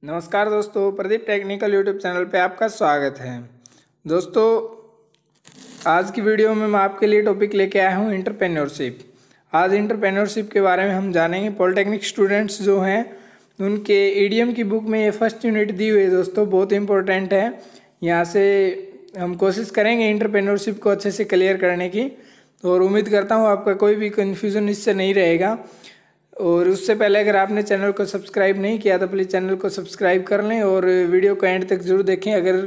नमस्कार दोस्तों, Pradeep technical YouTube channel पे आपका स्वागत है। दोस्तों, आज की वीडियो में मैं आपके लिए टॉपिक लेके आया हूँ एंटरप्रेन्योरशिप। आज एंटरप्रेन्योरशिप के बारे में हम जानेंगे। पॉलिटेक्निक स्टूडेंट्स जो हैं उनके ईडीएम की बुक में ये फर्स्ट यूनिट दी हुई है दोस्तों, बहुत इंपॉर्टेंट है। यहाँ से हम कोशिश करेंगे एंटरप्रेन्योरशिप को अच्छे से क्लियर करने की, और उम्मीद करता हूँ आपका कोई भी कन्फ्यूज़न इससे नहीं रहेगा। और उससे पहले अगर आपने चैनल को सब्सक्राइब नहीं किया तो प्लीज़ चैनल को सब्सक्राइब कर लें और वीडियो को एंड तक जरूर देखें। अगर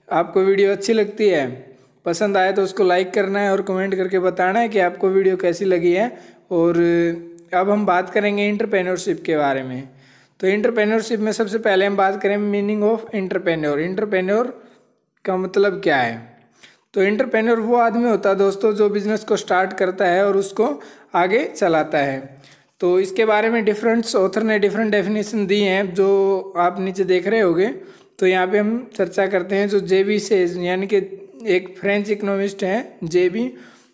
आपको वीडियो अच्छी लगती है, पसंद आए तो उसको लाइक करना है और कमेंट करके बताना है कि आपको वीडियो कैसी लगी है। और अब हम बात करेंगे एंटरप्रेन्योरशिप के बारे में। तो एंटरप्रेन्योरशिप में सबसे पहले हम बात करें मीनिंग ऑफ एंटरप्रेन्योर। एंटरप्रेन्योर का मतलब क्या है? तो एंटरप्रेन्योर वो आदमी होता है दोस्तों जो बिजनेस को स्टार्ट करता है और उसको आगे चलाता है। तो इसके बारे में डिफरेंट ऑथर ने डिफरेंट डेफिनेशन दी हैं जो आप नीचे देख रहे होंगे। तो यहाँ पे हम चर्चा करते हैं। जो जेबी से, यानी कि एक फ्रेंच इकोनॉमिस्ट हैं जेबी,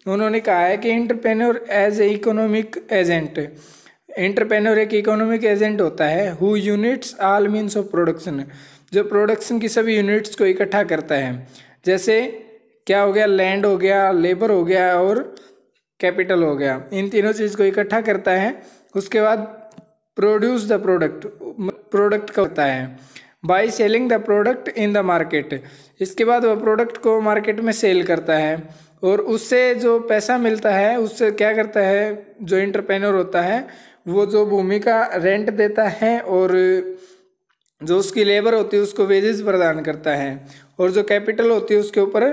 उन्होंने कहा है कि entrepreneur as a economic agent. Entrepreneur एक इकोनॉमिक एजेंट होता है who units all means of production, जो प्रोडक्शन की सभी यूनिट्स को इकट्ठा करता है। जैसे क्या हो गया, लैंड हो गया, लेबर हो गया और कैपिटल हो गया। इन तीनों चीज़ को इकट्ठा करता है। उसके बाद प्रोड्यूस द प्रोडक्ट का होता है by selling the product in the market. इसके बाद वह प्रोडक्ट को मार्केट में सेल करता है और उससे जो पैसा मिलता है उससे क्या करता है, जो एंटरप्रेन्योर होता है वो जो भूमि का रेंट देता है और जो उसकी लेबर होती है उसको वेजेस प्रदान करता है, और जो कैपिटल होती है उसके ऊपर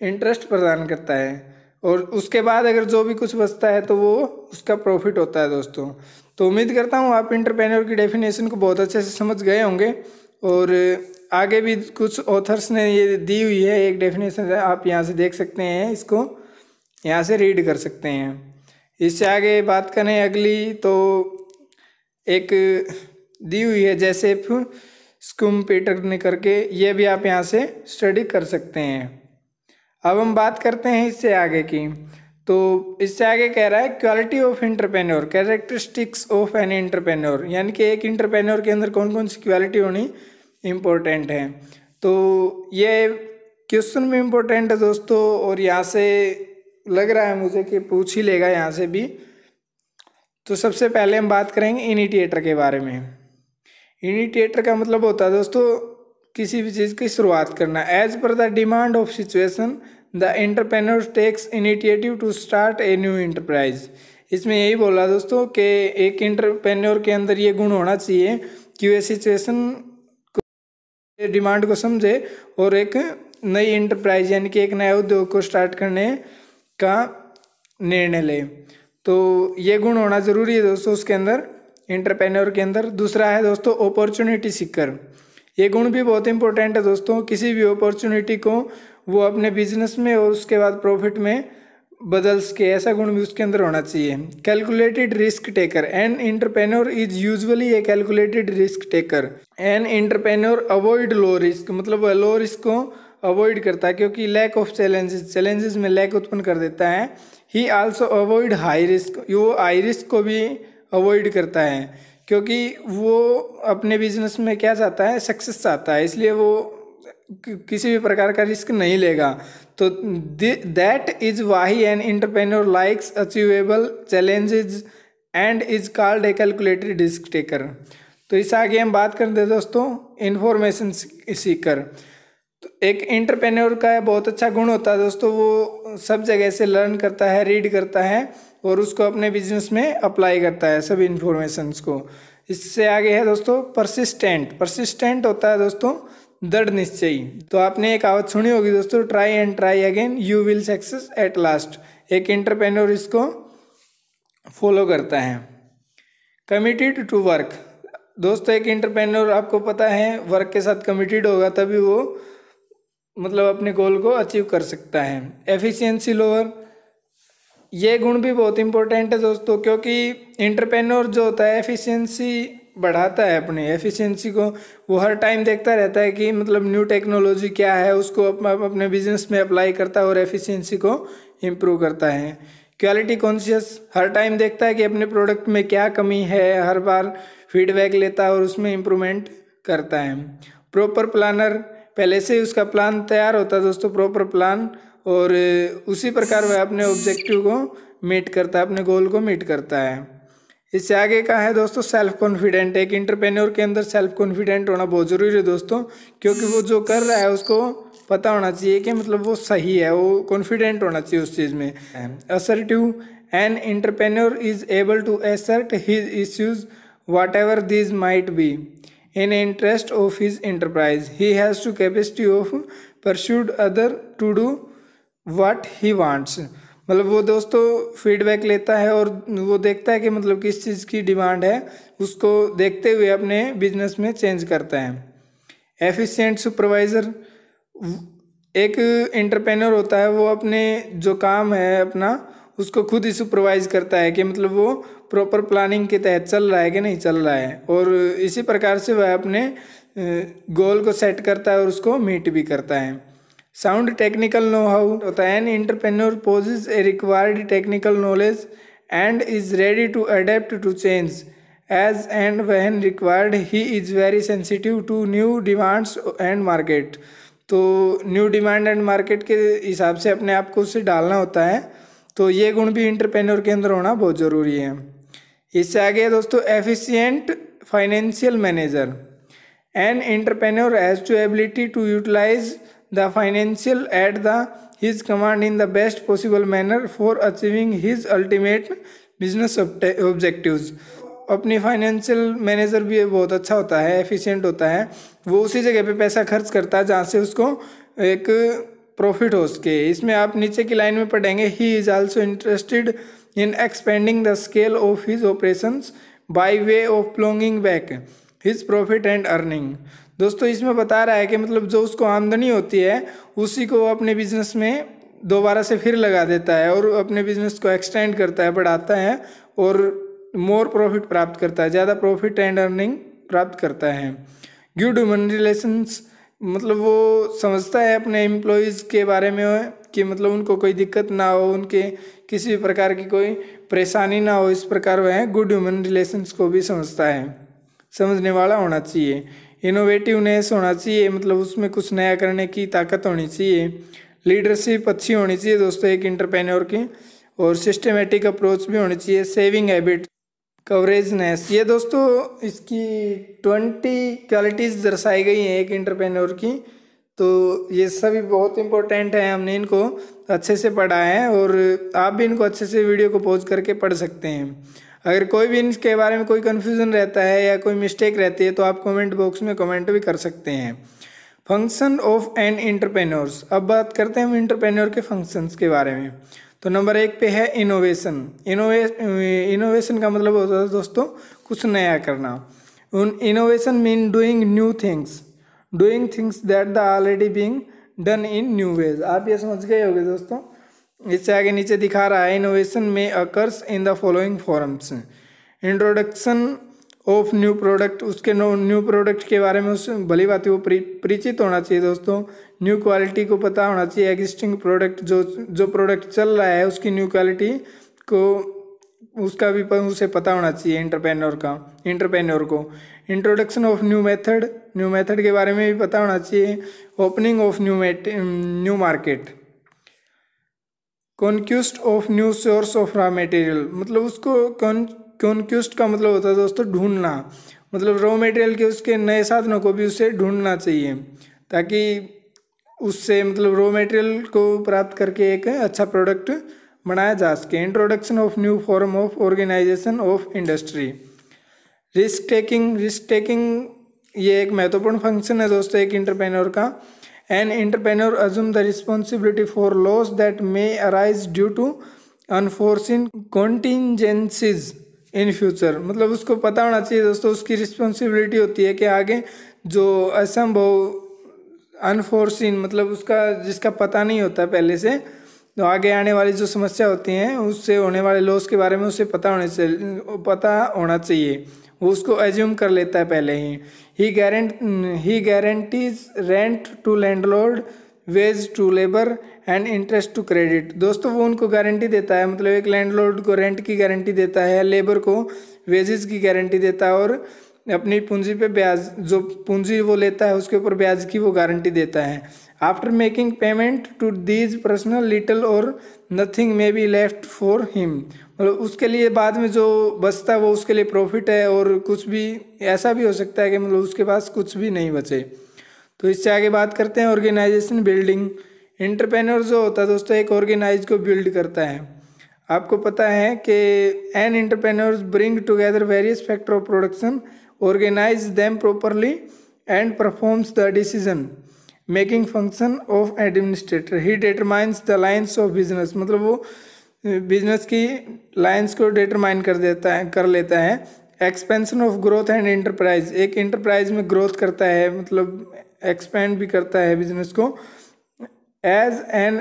इंटरेस्ट प्रदान करता है। और उसके बाद अगर जो भी कुछ बचता है तो वो उसका प्रॉफिट होता है दोस्तों। तो उम्मीद करता हूँ आप एंटरप्रेन्योर की डेफिनेशन को बहुत अच्छे से समझ गए होंगे। और आगे भी कुछ ऑथर्स ने ये दी हुई है एक डेफिनेशन, आप यहाँ से देख सकते हैं, इसको यहाँ से रीड कर सकते हैं। इससे आगे बात करें अगली, तो एक दी हुई है जैसेफ स्कुम्पेटर ने करके, ये भी आप यहाँ से स्टडी कर सकते हैं। अब हम बात करते हैं इससे आगे की। तो इससे आगे कह रहा है quality of entrepreneur, characteristics of an entrepreneur, यानी कि एक एंटरप्रेन्योर के अंदर कौन कौन सी क्वालिटी होनी इम्पोर्टेंट है। तो ये क्वेश्चन में इम्पोर्टेंट है दोस्तों, और यहाँ से लग रहा है मुझे कि पूछ ही लेगा यहाँ से भी। तो सबसे पहले हम बात करेंगे इनिशिएटर के बारे में। इनिशिएटर का मतलब होता है दोस्तों किसी भी चीज़ की शुरुआत करना। As per the demand of situation the entrepreneur takes initiative to start a new enterprise. इसमें यही बोला दोस्तों कि एक एंटरप्रेन्योर के अंदर ये गुण होना चाहिए कि वे सिचुएशन को, डिमांड को समझे और एक नई एंटरप्राइज यानी कि एक नया उद्योग को स्टार्ट करने का निर्णय ले। तो ये गुण होना ज़रूरी है दोस्तों उसके अंदर, एंटरप्रेन्योर के अंदर। दूसरा है दोस्तों अपॉर्चुनिटी सीकर। ये गुण भी बहुत इंपॉर्टेंट है दोस्तों। किसी भी अपॉर्चुनिटी को वो अपने बिजनेस में और उसके बाद प्रॉफिट में बदल सके, ऐसा गुण भी उसके अंदर होना चाहिए। Calculated risk taker, N entrepreneur is usually A calculated risk taker. An entrepreneur avoid low risk, मतलब वह लो रिस्क को अवॉइड करता है क्योंकि लैक ऑफ चैलेंजेस में लैक उत्पन्न कर देता है। ही आल्सो अवॉइड हाई रिस्क, वो हाई रिस्क को भी अवॉइड करता है क्योंकि वो अपने बिजनेस में क्या चाहता है, सक्सेस चाहता है, इसलिए वो किसी भी प्रकार का रिस्क नहीं लेगा। तो that is Wahi an entrepreneur likes achievable challenges and is called a calculated risk taker. तो इस आगे हम बात करते हैं दोस्तों इंफॉर्मेशन सीकर। तो एक एंटरप्रेन्योर का बहुत अच्छा गुण होता है दोस्तों, वो सब जगह से लर्न करता है, रीड करता है और उसको अपने बिजनेस में अप्लाई करता है सभी इंफॉर्मेशंस को। इससे आगे है दोस्तों परसिस्टेंट। परसिस्टेंट होता है दोस्तों दृढ़ निश्चयी। तो आपने एक कहावत सुनी होगी दोस्तों, try and try again you will success at last. एक एंटरप्रेन्योर इसको फॉलो करता है। कमिटेड टू वर्क, दोस्तों एक एंटरप्रेन्योर आपको पता है वर्क के साथ कमिटेड होगा तभी वो मतलब अपने गोल को अचीव कर सकता है। एफिशिएंसी लोअर, ये गुण भी बहुत इंपॉर्टेंट है दोस्तों क्योंकि एंटरप्रेन्योर जो होता है एफिशिएंसी बढ़ाता है। अपनी एफिशिएंसी को वो हर टाइम देखता रहता है कि मतलब न्यू टेक्नोलॉजी क्या है, उसको अपने बिजनेस में अप्लाई करता है और एफिशिएंसी को इम्प्रूव करता है। क्वालिटी कॉन्शियस, हर टाइम देखता है कि अपने प्रोडक्ट में क्या कमी है, हर बार फीडबैक लेता है और उसमें इम्प्रूवमेंट करता है। प्रॉपर प्लानर, पहले से ही उसका प्लान तैयार होता है दोस्तों, प्रॉपर प्लान, और उसी प्रकार वह अपने ऑब्जेक्टिव को मीट करता है, अपने गोल को मीट करता है। इससे आगे का है दोस्तों सेल्फ कॉन्फिडेंट। एक एंटरप्रेन्योर के अंदर सेल्फ कॉन्फिडेंट होना बहुत ज़रूरी है दोस्तों, क्योंकि वो जो कर रहा है उसको पता होना चाहिए कि मतलब वो सही है, वो कॉन्फिडेंट होना चाहिए उस चीज़ में। Assertive, an entrepreneur is able to assert his issues whatever these might be in interest of his enterprise. He has to capacity of pursued other to do what he wants. मतलब वो दोस्तों feedback लेता है और वो देखता है कि मतलब किस चीज़ की डिमांड है, उसको देखते हुए अपने बिजनेस में चेंज करता है। एफिशिएंट सुपरवाइज़र, एक एंटरप्रेन्योर होता है वो अपने जो काम है अपना उसको खुद ही सुपरवाइज करता है कि मतलब वो प्रॉपर प्लानिंग के तहत चल रहा है कि नहीं चल रहा है, और इसी प्रकार से वह अपने गोल को सेट करता है और उसको मीट भी करता है। साउंड टेक्निकल नो हाउ होता है, an entrepreneur possesses a required technical knowledge and is ready to adapt to change as and when required. He is very sensitive to new demands and market. तो new demand and market के हिसाब से अपने आप को उससे डालना होता है, तो ये गुण भी एंटरप्रेन्योर के अंदर होना बहुत ज़रूरी है। इससे आगे दोस्तों efficient financial manager, an entrepreneur has to ability to utilize the financial at the his command in the best possible manner for achieving his ultimate business objectives. अपनी फाइनेंशियल मैनेजर भी बहुत अच्छा होता है, एफिशिएंट होता है, वो उसी जगह पे पैसा खर्च करता है जहाँ से उसको एक प्रॉफिट हो सके। इसमें आप नीचे की लाइन में पढ़ेंगे, he is also interested in expanding the scale of his operations by way of ploughing back his profit and earning. दोस्तों इसमें बता रहा है कि मतलब जो उसको आमदनी होती है उसी को अपने बिजनेस में दोबारा से फिर लगा देता है और अपने बिजनेस को एक्सटेंड करता है, बढ़ाता है और मोर प्रॉफिट प्राप्त करता है, ज़्यादा प्रॉफिट एंड अर्निंग प्राप्त करता है। गुड ह्यूमन रिलेशंस, मतलब वो समझता है अपने एम्प्लॉयज़ के बारे में कि मतलब उनको कोई दिक्कत ना हो, उनके किसी भी प्रकार की कोई परेशानी ना हो, इस प्रकार वह गुड ह्यूमन रिलेशंस को भी समझता है, समझने वाला होना चाहिए। इनोवेटिवनेस होना चाहिए, मतलब उसमें कुछ नया करने की ताकत होनी चाहिए। लीडरशिप अच्छी होनी चाहिए दोस्तों एक एंटरप्रेन्योर की, और सिस्टमेटिक अप्रोच भी होनी चाहिए। सेविंग हैबिट, कवरेजनेस, ये दोस्तों इसकी 20 क्वालिटीज़ दर्शाई गई हैं एक एंटरप्रेन्योर की, तो ये सभी बहुत इंपॉर्टेंट है, हमने इनको अच्छे से पढ़ा है और आप भी इनको अच्छे से वीडियो को पॉज करके पढ़ सकते हैं। अगर कोई भी इनके बारे में कोई कन्फ्यूज़न रहता है या कोई मिस्टेक रहती है तो आप कमेंट बॉक्स में कमेंट भी कर सकते हैं। फंक्शन ऑफ एन एंटरप्रेन्योर्स, अब बात करते हैं हम एंटरप्रेन्योर के फंक्शंस के बारे में। तो नंबर 1 पे है इनोवेशन। इनोवेशन का मतलब होता है दोस्तों कुछ नया करना। Innovation mean doing new things, doing things that the already being done in new ways. आप ये समझ गए होंगे दोस्तों। इससे आगे नीचे दिखा रहा है इनोवेशन में occurs in the following forms. Introduction of new product, उसके न्यू प्रोडक्ट के बारे में उस भली बात वो परिचित होना चाहिए दोस्तों। न्यू क्वालिटी को पता होना चाहिए, एग्जिस्टिंग प्रोडक्ट जो प्रोडक्ट चल रहा है उसकी न्यू क्वालिटी को उसका भी उसे पता होना चाहिए एंटरप्रेन्योर को। इंट्रोडक्शन ऑफ न्यू मेथड के बारे में भी पता होना चाहिए। Opening of new market. Conquest of new source of raw material, मतलब उसको कॉन्क्विस्ट का मतलब होता है दोस्तों ढूंढना, मतलब रॉ मटेरियल के उसके नए साधनों को भी उसे ढूंढना चाहिए ताकि उससे मतलब रॉ मटेरियल को प्राप्त करके एक अच्छा प्रोडक्ट बनाया जा सके। Introduction of new form of organization of industry. Risk taking ये एक महत्वपूर्ण फंक्शन है दोस्तों एक एंटरप्रेन्योर का। An entrepreneur assume the responsibility for loss that may arise due to unforeseen contingencies in future, मतलब उसको पता होना चाहिए दोस्तों, उसकी रिस्पॉन्सिबिलिटी होती है कि आगे जो असंभव अनफोर्सिन मतलब उसका जिसका पता नहीं होता पहले से, तो आगे आने वाली जो समस्या होती हैं उससे होने वाले लॉस के बारे में उसे पता होना चाहिए, वो उसको एज्यूम कर लेता है पहले ही। He guarantees rent to landlord, wage to labour and interest to credit. दोस्तों वो उनको गारंटी देता है, मतलब एक लैंडलॉर्ड को रेंट की गारंटी देता है, लेबर को वेजेस की गारंटी देता है और अपनी पूंजी पे ब्याज, जो पूंजी वो लेता है उसके ऊपर ब्याज की वो गारंटी देता है। After making payment to these personal little or nothing may be left for him, मतलब उसके लिए बाद में जो बचता है वो उसके लिए प्रॉफिट है, और कुछ भी ऐसा भी हो सकता है कि मतलब उसके पास कुछ भी नहीं बचे। तो इससे आगे बात करते हैं ऑर्गेनाइजेशन बिल्डिंग। एंटरप्रेन्योर जो होता है दोस्तों एक ऑर्गेनाइज को बिल्ड करता है। आपको पता है कि an entrepreneur bring together various factor of production, organize them properly and performs the decision making function of administrator. He determines the lines of business, मतलब वो बिजनेस की लाइन्स को डिटरमाइन कर लेता है। Expansion of growth and enterprise, एक enterprise में growth करता है, मतलब एक्सपेंड भी करता है बिजनेस को। As an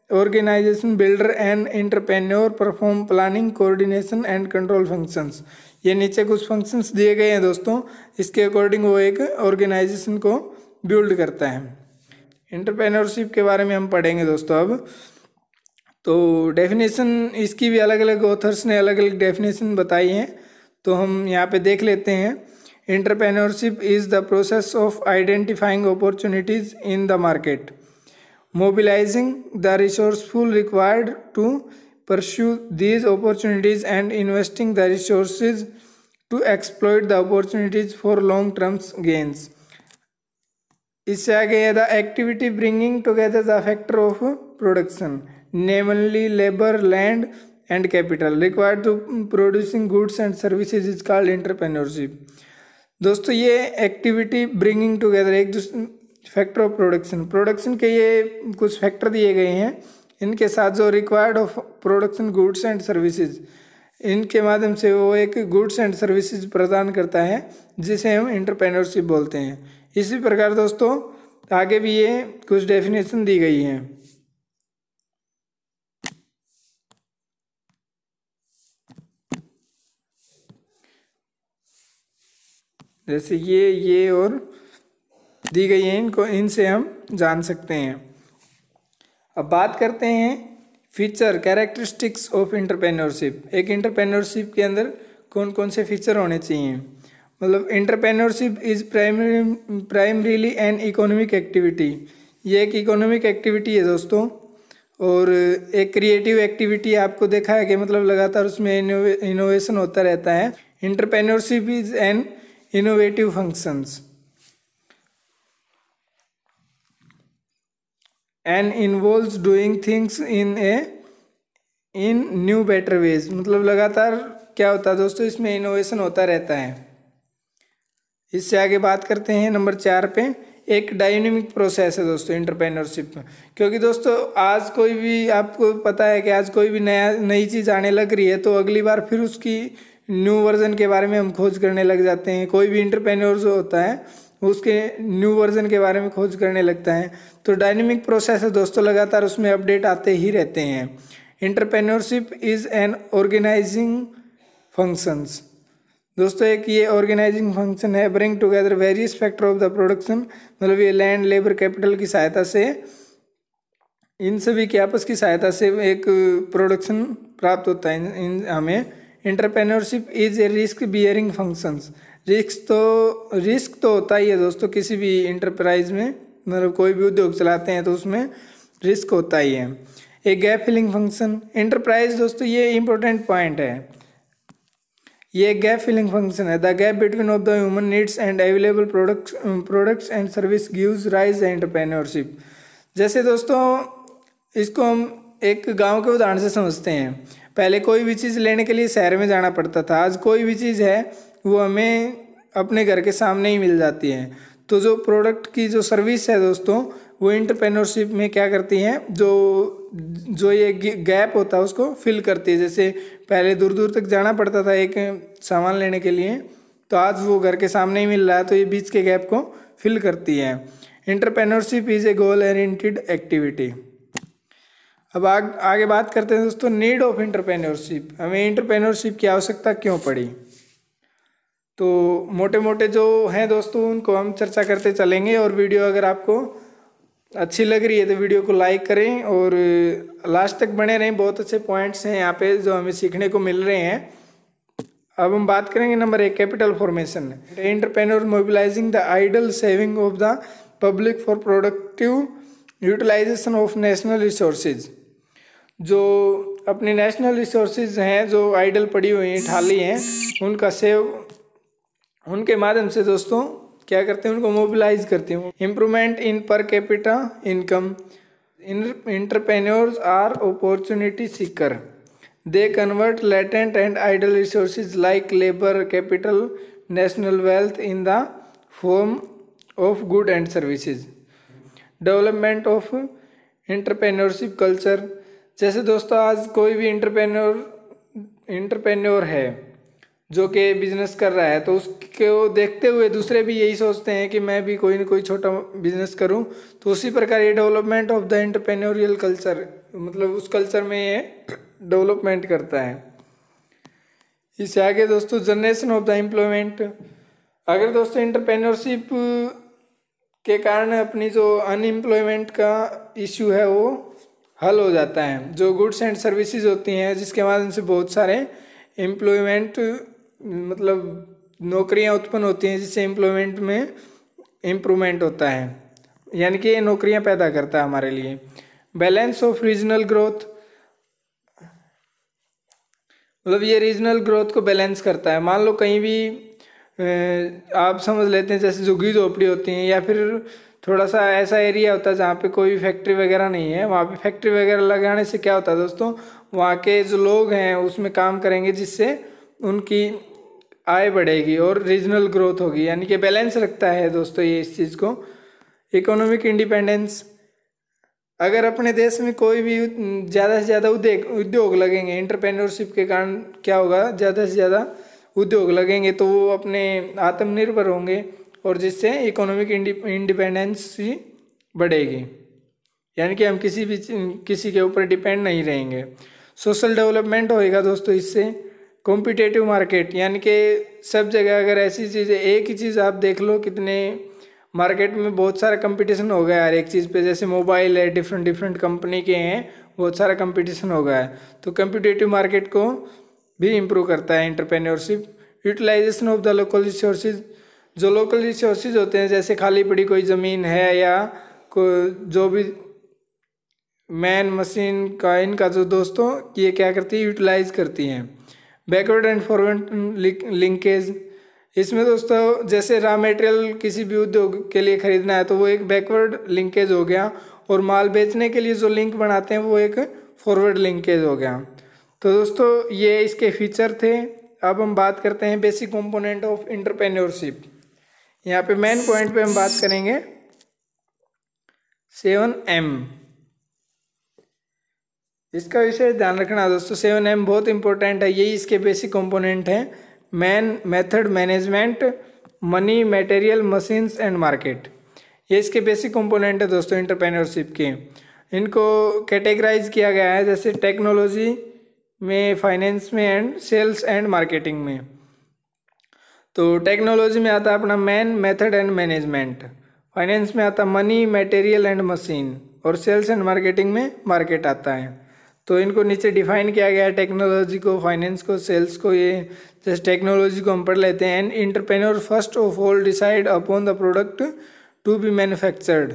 organization builder and entrepreneur perform planning, coordination and control functions. ये नीचे कुछ फंक्शंस दिए गए हैं दोस्तों, इसके अकॉर्डिंग वो एक ऑर्गेनाइजेशन को बिल्ड करता है। एंटरप्रेन्योरशिप के बारे में हम पढ़ेंगे दोस्तों अब। तो डेफिनेशन इसकी भी अलग अलग ऑथर्स ने अलग अलग डेफिनेशन बताई हैं, तो हम यहाँ पे देख लेते हैं। Entrepreneurship is the process of identifying opportunities in the market, mobilizing the resourceful required to pursue these opportunities and investing the resources to exploit the opportunities for long term gains. इससे आगे है the activity bringing together the factor of production, namely labour, land and capital required to producing goods and services is called entrepreneurship. दोस्तों ये activity bringing together एक factor of production के ये कुछ factor दिए गए हैं, इनके साथ जो required of production goods and services, इनके माध्यम से वो एक गुड्स एंड सर्विसेज प्रदान करता है जिसे हम एंटरप्रेन्योरशिप बोलते हैं। इसी प्रकार दोस्तों आगे भी ये कुछ डेफिनेशन दी गई हैं। जैसे ये और दी गई हैं, इनको इनसे हम जान सकते हैं। अब बात करते हैं फीचर कैरेक्टरिस्टिक्स ऑफ एंटरप्रेन्योरशिप। एक एंटरप्रेन्योरशिप के अंदर कौन कौन से फीचर होने चाहिए, मतलब entrepreneurship is primarily an economic activity, ये एक इकोनॉमिक एक्टिविटी है दोस्तों, और एक क्रिएटिव एक्टिविटी आपको देखा है कि मतलब लगातार उसमें इनोवेशन होता रहता है। Entrepreneurship is an innovative functions and involves doing things in new better ways, मतलब लगातार क्या होता है दोस्तों इसमें इनोवेशन होता रहता है। इससे आगे बात करते हैं नंबर 4 पे, एक डायनेमिक प्रोसेस है दोस्तों एंटरप्रेन्योरशिप में, क्योंकि दोस्तों आज कोई भी, आपको पता है कि आज कोई भी नई चीज़ आने लग रही है तो अगली बार फिर उसकी न्यू वर्जन के बारे में हम खोज करने लग जाते हैं। कोई भी एंटरप्रेन्योर जो होता है उसके न्यू वर्जन के बारे में खोज करने लगता है। तो डायनेमिक प्रोसेस है दोस्तों, लगातार उसमें अपडेट आते ही रहते हैं। Entrepreneurship is an organizing functions, दोस्तों एक ये ऑर्गेनाइजिंग फंक्शन है। Bring together various factor of the production, मतलब ये लैंड, लेबर, कैपिटल की सहायता से, इन सभी की आपस की सहायता से एक प्रोडक्शन प्राप्त होता है इन हमें। Entrepreneurship is a risk bearing functions, risk तो होता ही है दोस्तों किसी भी इंटरप्राइज में, मतलब कोई भी उद्योग चलाते हैं तो उसमें रिस्क होता ही है। एक गैप फिलिंग फंक्शन, एंटरप्राइज दोस्तों ये इंपॉर्टेंट पॉइंट है, ये गैप फिलिंग फंक्शन है। The gap between of the human needs and available products and service gives rise entrepreneurship. जैसे दोस्तों इसको हम एक गांव के उदाहरण से समझते हैं। पहले कोई भी चीज़ लेने के लिए शहर में जाना पड़ता था, आज कोई भी चीज़ है वो हमें अपने घर के सामने ही मिल जाती है। तो जो प्रोडक्ट की जो सर्विस है दोस्तों वो एंटरप्रेन्योरशिप में क्या करती हैं, जो ये गैप होता है उसको फिल करती है। जैसे पहले दूर दूर तक जाना पड़ता था एक सामान लेने के लिए, तो आज वो घर के सामने ही मिल रहा है, तो ये बीच के गैप को फिल करती है। Entrepreneurship is a goal oriented activity. अब आगे बात करते हैं दोस्तों नीड ऑफ एंटरप्रेन्योरशिप, हमें एंटरप्रेन्योरशिप की आवश्यकता क्यों पड़ी। तो मोटे मोटे जो हैं दोस्तों उनको हम चर्चा करते चलेंगे, और वीडियो अगर आपको अच्छी लग रही है तो वीडियो को लाइक करें और लास्ट तक बने रहें। बहुत अच्छे पॉइंट्स हैं यहाँ पे जो हमें सीखने को मिल रहे हैं। अब हम बात करेंगे number 1, capital formation. Entrepreneur mobilizing the idle saving of the public for productive utilization of national resources. जो अपनी नेशनल रिसोर्सेज हैं, जो आइडल पड़ी हुई हैं, थाली हैं, उनका सेव, उनके माध्यम से दोस्तों क्या करते हैं, उनको मोबिलाइज करते हैं। Improvement in per capita income. Entrepreneurs are opportunity seeker. They convert latent and idle resources like labour capital national wealth in the form of good and services. Development of entrepreneurship culture. जैसे दोस्तों आज कोई भी entrepreneur है जो कि business कर रहा है, तो उसको देखते हुए दूसरे भी यही सोचते हैं कि मैं भी कोई ना कोई छोटा बिजनेस करूं। तो उसी प्रकार ये development of the entrepreneurial culture, मतलब उस कल्चर में ये डेवलपमेंट करता है। इससे आगे दोस्तों जनरेशन ऑफ द एम्प्लॉयमेंट। अगर दोस्तों एंटरप्रेन्योरशिप के कारण अपनी जो अनएम्प्लॉयमेंट का इश्यू है वो हल हो जाता है। जो गुड्स एंड सर्विसेज होती हैं जिसके माध्यम से बहुत सारे एम्प्लॉयमेंट, मतलब नौकरियां उत्पन्न होती हैं, जिससे एम्प्लॉयमेंट में इम्प्रूवमेंट होता है, यानी कि ये नौकरियां पैदा करता है हमारे लिए। बैलेंस ऑफ रीजनल ग्रोथ, मतलब ये रीजनल ग्रोथ को बैलेंस करता है। मान लो कहीं भी आप समझ लेते हैं जैसे झुग्गी झोपड़ी होती हैं, या फिर थोड़ा सा ऐसा एरिया होता है जहाँ पे कोई फैक्ट्री वगैरह नहीं है, वहाँ पे फैक्ट्री वगैरह लगाने से क्या होता है दोस्तों, वहाँ के जो लोग हैं उसमें काम करेंगे, जिससे उनकी आय बढ़ेगी और रीजनल ग्रोथ होगी, यानी कि बैलेंस रखता है दोस्तों ये इस चीज़ को। Economic independence. अगर अपने देश में कोई भी ज़्यादा से ज़्यादा उद्योग लगेंगे, एंटरप्रेन्योरशिप के कारण क्या होगा, ज़्यादा से ज़्यादा उद्योग लगेंगे तो वो अपने आत्मनिर्भर होंगे, और जिससे इकोनॉमिक इंडिपेंडेंस बढ़ेगी, यानी कि हम किसी के ऊपर डिपेंड नहीं रहेंगे। सोशल डेवलपमेंट होएगा दोस्तों इससे। कॉम्पिटिटिव मार्केट, यानी कि सब जगह अगर ऐसी चीज़ें, एक ही चीज़ आप देख लो, कितने मार्केट में बहुत सारा कंपटीशन हो गया हर एक चीज़ पे। जैसे मोबाइल है, डिफरेंट कंपनी के हैं, बहुत सारा कंपटीशन हो गया है, तो कॉम्पिटिटिव मार्केट को भी इम्प्रूव करता है entrepreneurship. Utilization of the local resources. जो लोकल रिसोर्सेज होते हैं, जैसे खाली पड़ी कोई ज़मीन है या जो भी मैन मशीन का, इनका जो दोस्तों ये क्या करती है, यूटिलाइज करती हैं। Backward and forward linkage. इसमें दोस्तों जैसे रॉ मटेरियल किसी भी उद्योग के लिए खरीदना है तो वो एक बैकवर्ड लिंकेज हो गया, और माल बेचने के लिए जो लिंक बनाते हैं वो एक फॉरवर्ड लिंकेज हो गया। तो दोस्तों ये इसके फीचर थे। अब हम बात करते हैं बेसिक कंपोनेंट ऑफ एंटरप्रेन्योरशिप। यहाँ पे मेन पॉइंट पे हम बात करेंगे 7M। इसका विषय ध्यान रखना दोस्तों, 7M बहुत इंपॉर्टेंट है, यही इसके बेसिक कंपोनेंट हैं। Man, method, management, money, material, machines and market. ये इसके बेसिक कंपोनेंट है दोस्तों एंटरप्रेन्योरशिप के। इनको कैटेगराइज किया गया है जैसे टेक्नोलॉजी में, फाइनेंस में, एंड सेल्स एंड मार्केटिंग में। तो टेक्नोलॉजी में आता है अपना man, method and management. Finance में आता मनी, मटेरियल एंड मशीन, और सेल्स एंड मार्केटिंग में मार्केट आता है। तो इनको नीचे डिफाइन किया गया है, टेक्नोलॉजी को, फाइनेंस को, सेल्स को। ये जैसे टेक्नोलॉजी को हम पढ़ लेते हैं। And entrepreneur first of all decide upon the product to be manufactured.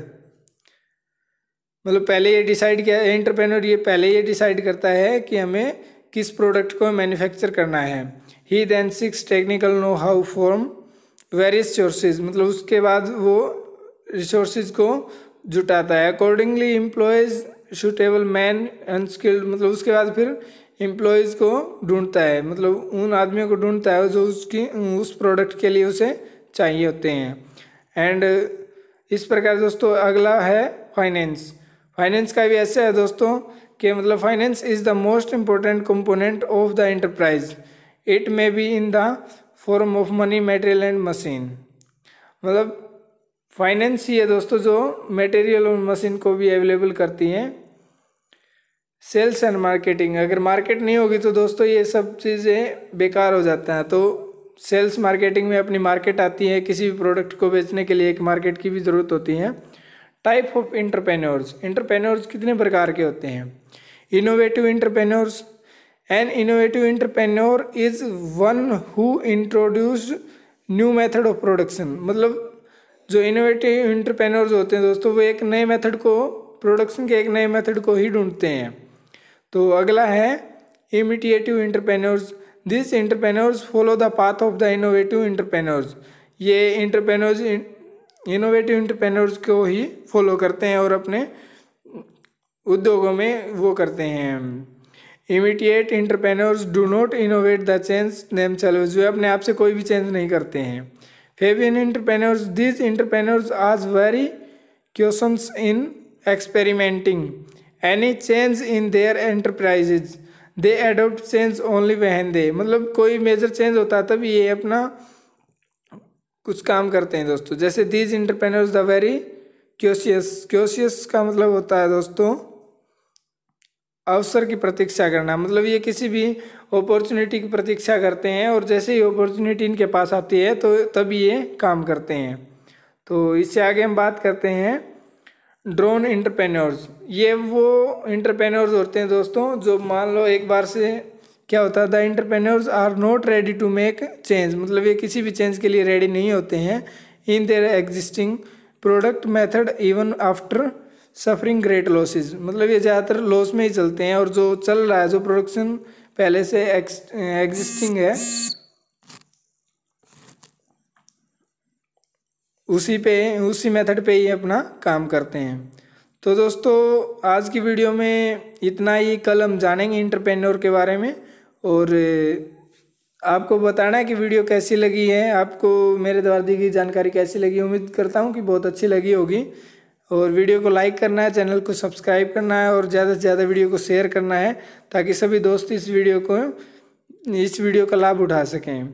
मतलब पहले ये डिसाइड किया, एंटरप्रेन्योर ये पहले ये डिसाइड करता है कि हमें किस प्रोडक्ट को मैन्युफैक्चर करना है। He then seeks technical know how from various sources, मतलब उसके बाद वो रिसोर्सेज को जुटाता है। Accordingly employs suitable man unskilled, मतलब उसके बाद फिर एम्प्लॉयज़ को ढूंढता है, मतलब उन आदमियों को ढूंढता है जो उस प्रोडक्ट के लिए उसे चाहिए होते हैं। एंड इस प्रकार दोस्तों अगला है फाइनेंस। फाइनेंस का भी ऐसा है दोस्तों कि मतलब finance is the most important component of the enterprise. It may be in the form of money, material and machine. मतलब फाइनेंस ही है दोस्तों जो मटेरियल और मशीन को भी अवेलेबल करती हैं। सेल्स एंड मार्केटिंग, अगर मार्केट नहीं होगी तो दोस्तों ये सब चीज़ें बेकार हो जाता है। तो सेल्स मार्केटिंग में अपनी मार्केट आती है, किसी भी प्रोडक्ट को बेचने के लिए एक मार्केट की भी ज़रूरत होती है। Type of entrepreneurs. एंटरप्रेन्योर्स कितने प्रकार के होते हैं? Innovative entrepreneurs, an innovative entrepreneur is one who introduce new method of production. मतलब जो इनोवेटिव एंटरप्रेन्योर्स होते हैं दोस्तों, वो एक नए मेथड को, प्रोडक्शन के एक नए मेथड को ही ढूंढते हैं। तो अगला है imitative entrepreneurs. This entrepreneurs follow the path of the innovative entrepreneurs. ये एंटरप्रेन्योर्स इनोवेटिव एंटरप्रेन्योर्स को ही फॉलो करते हैं और अपने उद्योगों में वो करते हैं। Imitate entrepreneurs do not innovate the change themselves. जो अपने आप से कोई भी चेंज नहीं करते हैं। Fabian entrepreneurs, this entrepreneurs are very questions in experimenting any change in their enterprises. They adopt change only when they. मतलब कोई मेजर चेंज होता है तब ये अपना कुछ काम करते हैं दोस्तों। जैसे these entrepreneurs the very curious. Curious का मतलब होता है दोस्तों अवसर की प्रतीक्षा करना। मतलब ये किसी भी अपॉर्चुनिटी की प्रतीक्षा करते हैं और जैसे ही अपॉर्चुनिटी इनके पास आती है तो तभी ये काम करते हैं। तो इससे आगे हम बात करते हैं ड्रोन एंटरप्रेन्योर्स। ये वो एंटरप्रेन्योर्स होते हैं दोस्तों जो मान लो एक बार से क्या होता है, the entrepreneurs are not ready to make change. मतलब ये किसी भी चेंज के लिए रेडी नहीं होते हैं in their existing product method even after suffering great losses. मतलब ये ज़्यादातर लॉस में ही चलते हैं और जो चल रहा है, जो प्रोडक्शन पहले से एग्जिस्टिंग है, उसी मेथड पे ही अपना काम करते हैं। तो दोस्तों आज की वीडियो में इतना ही। कल हम जानेंगे एंटरप्रेन्योर के बारे में और आपको बताना है कि वीडियो कैसी लगी है, आपको मेरे द्वारा दी गई जानकारी कैसी लगी। उम्मीद करता हूँ कि बहुत अच्छी लगी होगी। और वीडियो को लाइक करना है, चैनल को सब्सक्राइब करना है और ज़्यादा से ज़्यादा वीडियो को शेयर करना है ताकि सभी दोस्त इस वीडियो का लाभ उठा सकें।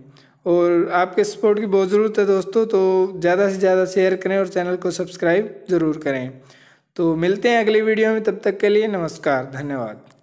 और आपके सपोर्ट की बहुत ज़रूरत है दोस्तों, तो ज़्यादा से ज़्यादा शेयर करें और चैनल को सब्सक्राइब ज़रूर करें। तो मिलते हैं अगली वीडियो में, तब तक के लिए नमस्कार, धन्यवाद।